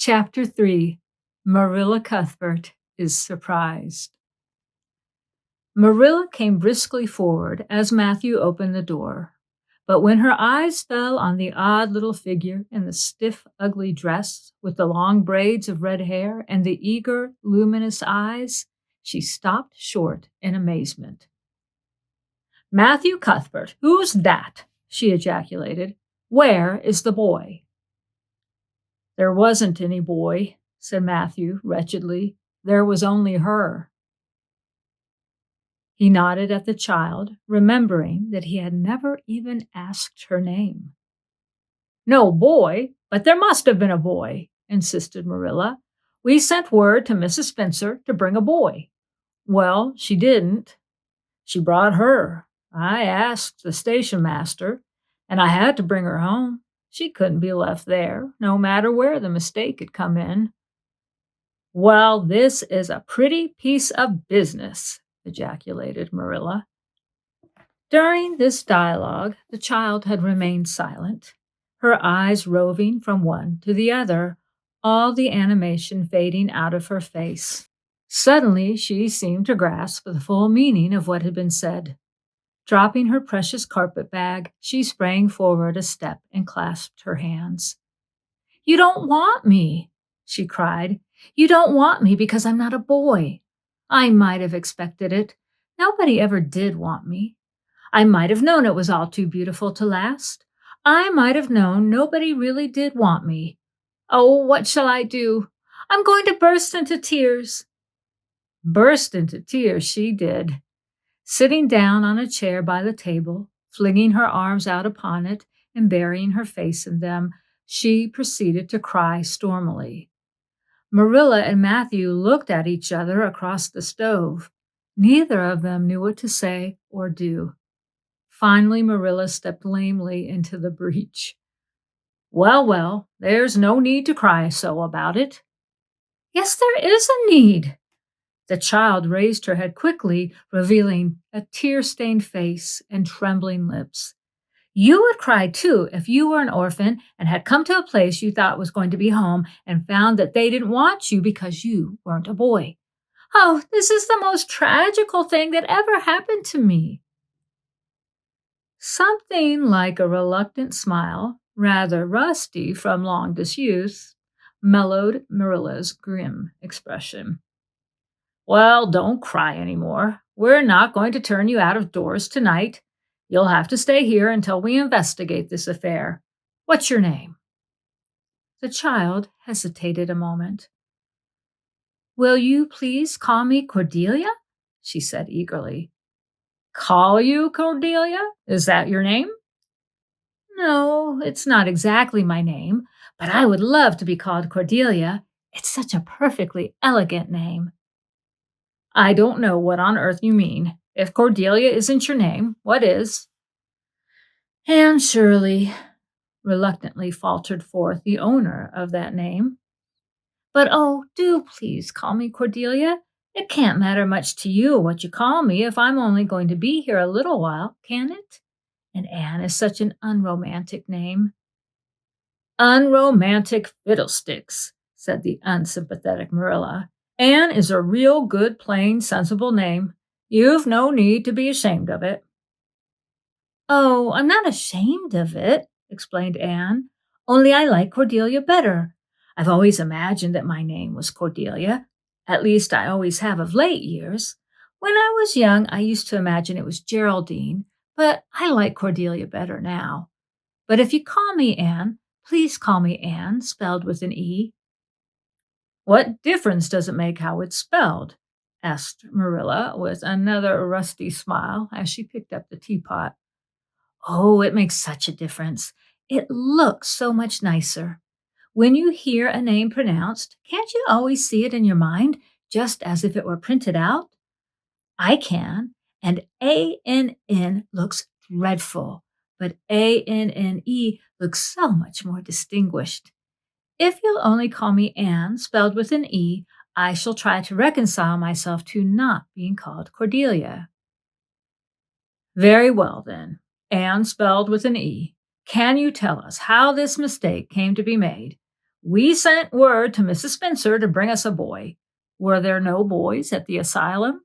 Chapter 3. Marilla Cuthbert is Surprised. Marilla came briskly forward as Matthew opened the door, but when her eyes fell on the odd little figure in the stiff, ugly dress with the long braids of red hair and the eager, luminous eyes, she stopped short in amazement. "Matthew Cuthbert, who's that?" she ejaculated. "Where is the boy?" "There wasn't any boy," said Matthew wretchedly. "There was only her." He nodded at the child, remembering that he had never even asked her name. "No boy, but there must have been a boy," insisted Marilla. "We sent word to Mrs. Spencer to bring a boy. Well, she didn't. She brought her. I asked the station master, and I had to bring her home. She couldn't be left there, no matter where the mistake had come in." "Well, this is a pretty piece of business," ejaculated Marilla. During this dialogue, the child had remained silent, her eyes roving from one to the other, all the animation fading out of her face. Suddenly, she seemed to grasp the full meaning of what had been said. Dropping her precious carpet bag, she sprang forward a step and clasped her hands. "You don't want me," she cried. "You don't want me because I'm not a boy. I might have expected it. Nobody ever did want me. I might have known it was all too beautiful to last. I might have known nobody really did want me. Oh, what shall I do? I'm going to burst into tears." Burst into tears she did. Sitting down on a chair by the table, flinging her arms out upon it and burying her face in them, she proceeded to cry stormily. Marilla and Matthew looked at each other across the stove. Neither of them knew what to say or do. Finally, Marilla stepped lamely into the breach. "Well, well, there's no need to cry so about it." "Yes, there is a need." The child raised her head quickly, revealing a tear-stained face and trembling lips. "You would cry too if you were an orphan and had come to a place you thought was going to be home and found that they didn't want you because you weren't a boy. Oh, this is the most tragical thing that ever happened to me." Something like a reluctant smile, rather rusty from long disuse, mellowed Marilla's grim expression. "Well, don't cry any more. We're not going to turn you out of doors tonight. You'll have to stay here until we investigate this affair. What's your name?" The child hesitated a moment. "Will you please call me Cordelia?" she said eagerly. "Call you Cordelia? Is that your name?" "No, it's not exactly my name, but I would love to be called Cordelia. It's such a perfectly elegant name." "I don't know what on earth you mean. If Cordelia isn't your name, what is?" "Anne Shirley," reluctantly faltered forth the owner of that name. "But oh, do please call me Cordelia. It can't matter much to you what you call me if I'm only going to be here a little while, can it? And Anne is such an unromantic name." "Unromantic fiddlesticks," said the unsympathetic Marilla. "Anne is a real good, plain, sensible name. You've no need to be ashamed of it." "Oh, I'm not ashamed of it," explained Anne. "Only I like Cordelia better. I've always imagined that my name was Cordelia. At least I always have of late years. When I was young, I used to imagine it was Geraldine, but I like Cordelia better now. But if you call me Anne, please call me Anne, spelled with an E." "What difference does it make how it's spelled?" asked Marilla with another rusty smile as she picked up the teapot. "Oh, it makes such a difference. It looks so much nicer. When you hear a name pronounced, can't you always see it in your mind, just as if it were printed out? I can, and ANN looks dreadful, but ANNE looks so much more distinguished. If you'll only call me Anne, spelled with an E, I shall try to reconcile myself to not being called Cordelia." "Very well, then. Anne spelled with an E. Can you tell us how this mistake came to be made? We sent word to Mrs. Spencer to bring us a boy. Were there no boys at the asylum?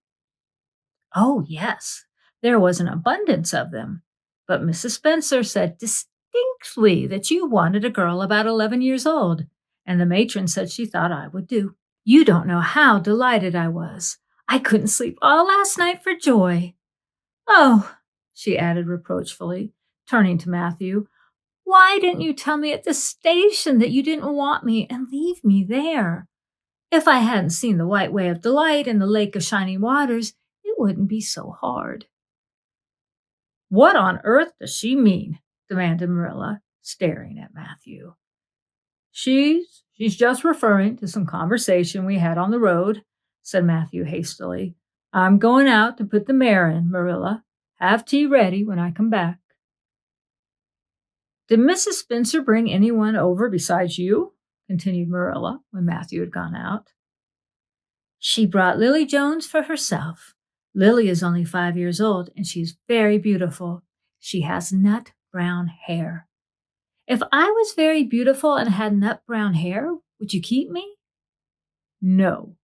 Oh, yes, there was an abundance of them. But Mrs. Spencer said distinctly that you wanted a girl about 11 years old, and the matron said she thought I would do. You don't know how delighted I was. I couldn't sleep all last night for joy. Oh, she added reproachfully, turning to Matthew, why didn't you tell me at the station that you didn't want me and leave me there? If I hadn't seen the White Way of Delight and the Lake of Shining Waters, it wouldn't be so hard. What on earth does she mean? Demanded Marilla, staring at Matthew. She's just referring to some conversation we had on the road, said Matthew hastily. I'm going out to put the mare in, Marilla. Have tea ready when I come back. Did Mrs. Spencer bring anyone over besides you? Continued Marilla when Matthew had gone out. She brought Lily Jones for herself. Lily is only 5 years old, and she's very beautiful. She has nut brown hair. If I was very beautiful and had nut brown hair, would you keep me? No.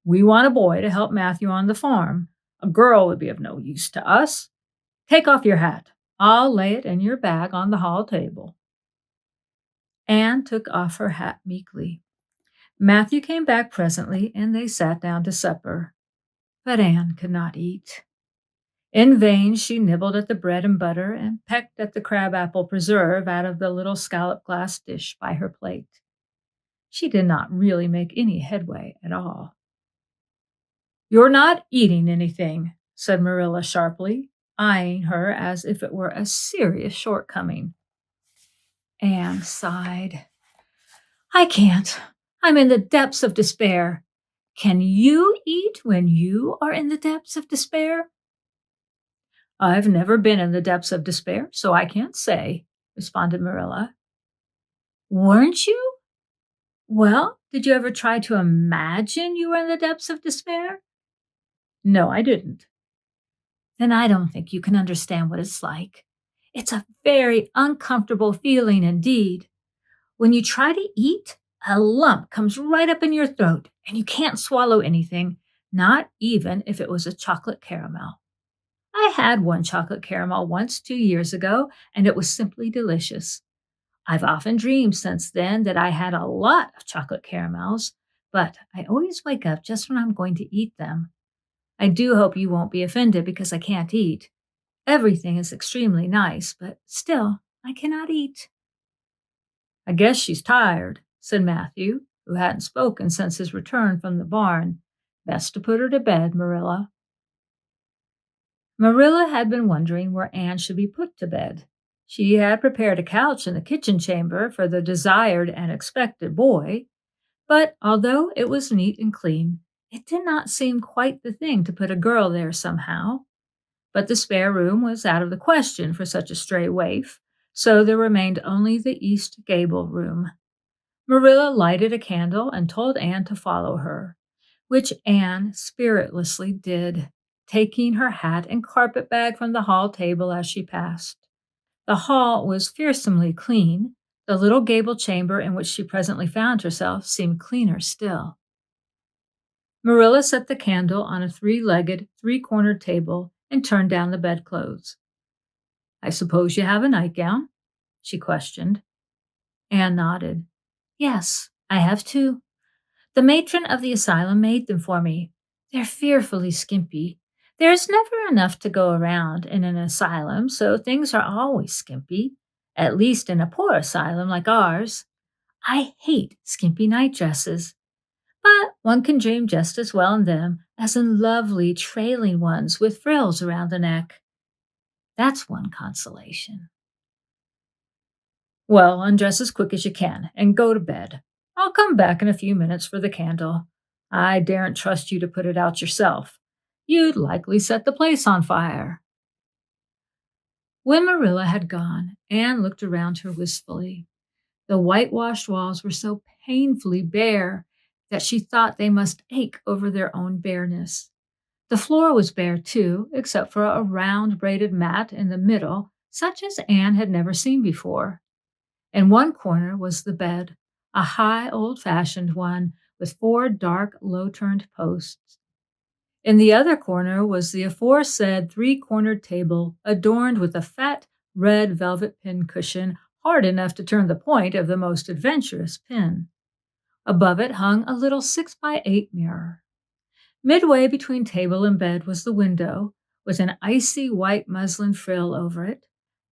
We want a boy to help Matthew on the farm. A girl would be of no use to us. Take off your hat. I'll lay it in your bag on the hall table. Anne took off her hat meekly. Matthew came back presently, and they sat down to supper. But Anne could not eat. In vain she nibbled at the bread and butter and pecked at the crab-apple preserve out of the little scallop glass dish by her plate. She did not really make any headway at all. You're not eating anything, said Marilla sharply, eyeing her as if it were a serious shortcoming. Anne sighed. I can't. I'm in the depths of despair. Can you eat when you are in the depths of despair? I've never been in the depths of despair, so I can't say, responded Marilla. Weren't you? Well, did you ever try to imagine you were in the depths of despair? No, I didn't. Then I don't think you can understand what it's like. It's a very uncomfortable feeling indeed. When you try to eat, a lump comes right up in your throat, and you can't swallow anything, not even if it was a chocolate caramel. I had one chocolate caramel once 2 years ago, and it was simply delicious. I've often dreamed since then that I had a lot of chocolate caramels, but I always wake up just when I'm going to eat them. I do hope you won't be offended because I can't eat. Everything is extremely nice, but still, I cannot eat. I guess she's tired, said Matthew, who hadn't spoken since his return from the barn. Best to put her to bed, Marilla. Marilla had been wondering where Anne should be put to bed. She had prepared a couch in the kitchen chamber for the desired and expected boy, but although it was neat and clean, it did not seem quite the thing to put a girl there somehow. But the spare room was out of the question for such a stray waif, so there remained only the east gable room. Marilla lighted a candle and told Anne to follow her, which Anne spiritlessly did, taking her hat and carpet-bag from the hall table as she passed. The hall was fearsomely clean. The little gable chamber in which she presently found herself seemed cleaner still. Marilla set the candle on a 3-legged, 3-cornered table and turned down the bedclothes. I suppose you have a nightgown? She questioned. Anne nodded. Yes, I have 2. The matron of the asylum made them for me. They're fearfully skimpy. There's never enough to go around in an asylum, so things are always skimpy, at least in a poor asylum like ours. I hate skimpy nightdresses, but one can dream just as well in them as in lovely trailing ones with frills around the neck. That's one consolation. Well, undress as quick as you can and go to bed. I'll come back in a few minutes for the candle. I daren't trust you to put it out yourself. You'd likely set the place on fire. When Marilla had gone, Anne looked around her wistfully. The whitewashed walls were so painfully bare that she thought they must ache over their own bareness. The floor was bare, too, except for a round braided mat in the middle, such as Anne had never seen before. In one corner was the bed, a high old-fashioned one with four dark, low-turned posts. In the other corner was the aforesaid three-cornered table, adorned with a fat red velvet pincushion hard enough to turn the point of the most adventurous pin. Above it hung a little 6 by 8 mirror. Midway between table and bed was the window, with an icy white muslin frill over it,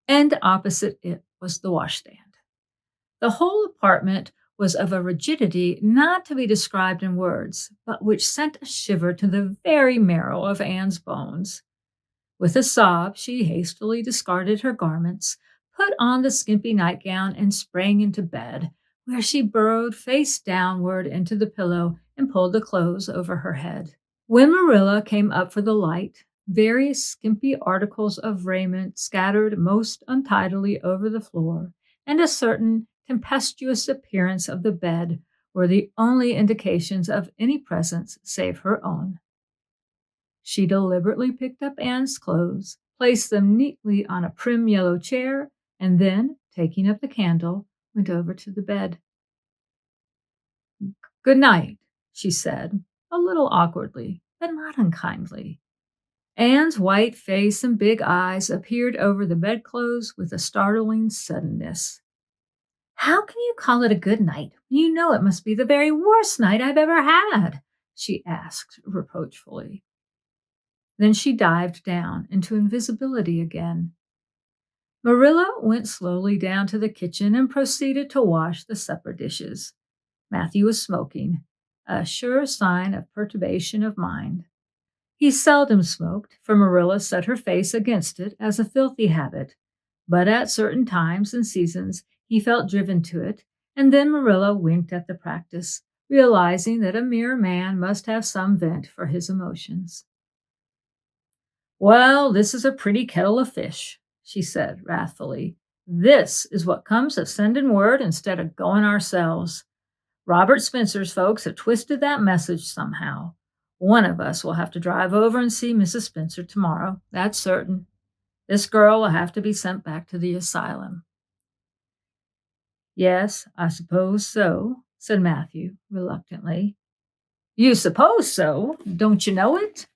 and opposite it was the washstand. The whole apartment was of a rigidity not to be described in words, but which sent a shiver to the very marrow of Anne's bones. With a sob, she hastily discarded her garments, put on the skimpy nightgown, and sprang into bed, where she burrowed face downward into the pillow and pulled the clothes over her head. When Marilla came up for the light, various skimpy articles of raiment scattered most untidily over the floor, and a certain tempestuous appearance of the bed were the only indications of any presence save her own. She deliberately picked up Anne's clothes, placed them neatly on a prim yellow chair, and then, taking up the candle, went over to the bed. "Good night," she said, a little awkwardly, but not unkindly. Anne's white face and big eyes appeared over the bedclothes with a startling suddenness. "How can you call it a good night when you know it must be the very worst night I've ever had?" she asked reproachfully. Then she dived down into invisibility again. Marilla went slowly down to the kitchen and proceeded to wash the supper dishes. Matthew was smoking, a sure sign of perturbation of mind. He seldom smoked, for Marilla set her face against it as a filthy habit, but at certain times and seasons he felt driven to it, and then Marilla winked at the practice, realizing that a mere man must have some vent for his emotions. "Well, this is a pretty kettle of fish," she said wrathfully. "This is what comes of sending word instead of going ourselves. Robert Spencer's folks have twisted that message somehow. One of us will have to drive over and see Mrs. Spencer tomorrow, that's certain. This girl will have to be sent back to the asylum." "Yes, I suppose so," said Matthew reluctantly. "You suppose so? Don't you know it?"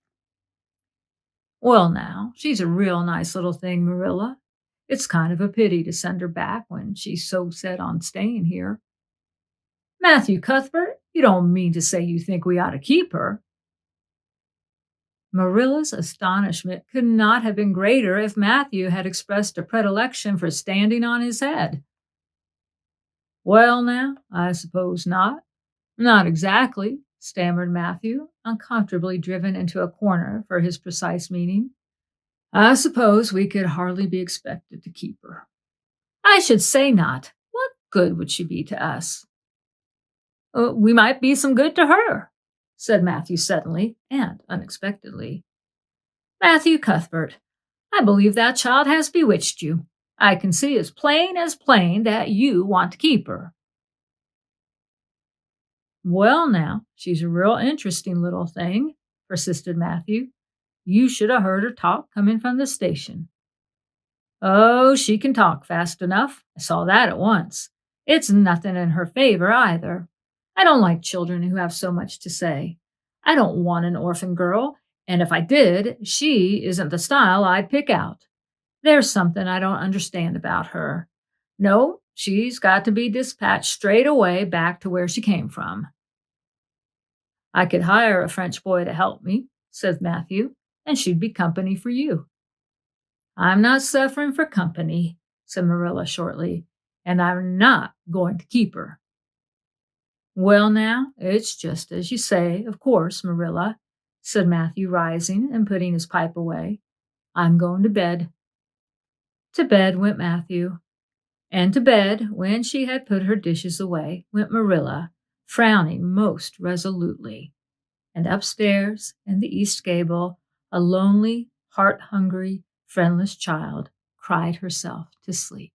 "Well, now, she's a real nice little thing, Marilla. It's kind of a pity to send her back when she's so set on staying here." "Matthew Cuthbert, you don't mean to say you think we ought to keep her?" Marilla's astonishment could not have been greater if Matthew had expressed a predilection for standing on his head. "Well, now, I suppose not. Not exactly," stammered Matthew, uncomfortably driven into a corner for his precise meaning. "I suppose we could hardly be expected to keep her." "I should say not. What good would she be to us?" We might be some good to her," said Matthew suddenly and unexpectedly. "Matthew Cuthbert, I believe that child has bewitched you. I can see as plain that you want to keep her." "Well, now, she's a real interesting little thing," persisted Matthew. "You should have heard her talk coming from the station." "Oh, she can talk fast enough. I saw that at once. It's nothing in her favor either. I don't like children who have so much to say. I don't want an orphan girl, and if I did, she isn't the style I'd pick out. There's something I don't understand about her. No, she's got to be dispatched straight away back to where she came from." "I could hire a French boy to help me," said Matthew, "and she'd be company for you." "I'm not suffering for company," said Marilla shortly, "and I'm not going to keep her." "Well, now, it's just as you say, of course, Marilla," said Matthew, rising and putting his pipe away. "I'm going to bed." To bed went Matthew, and to bed, when she had put her dishes away, went Marilla, frowning most resolutely. And upstairs in the east gable, a lonely, heart-hungry, friendless child cried herself to sleep.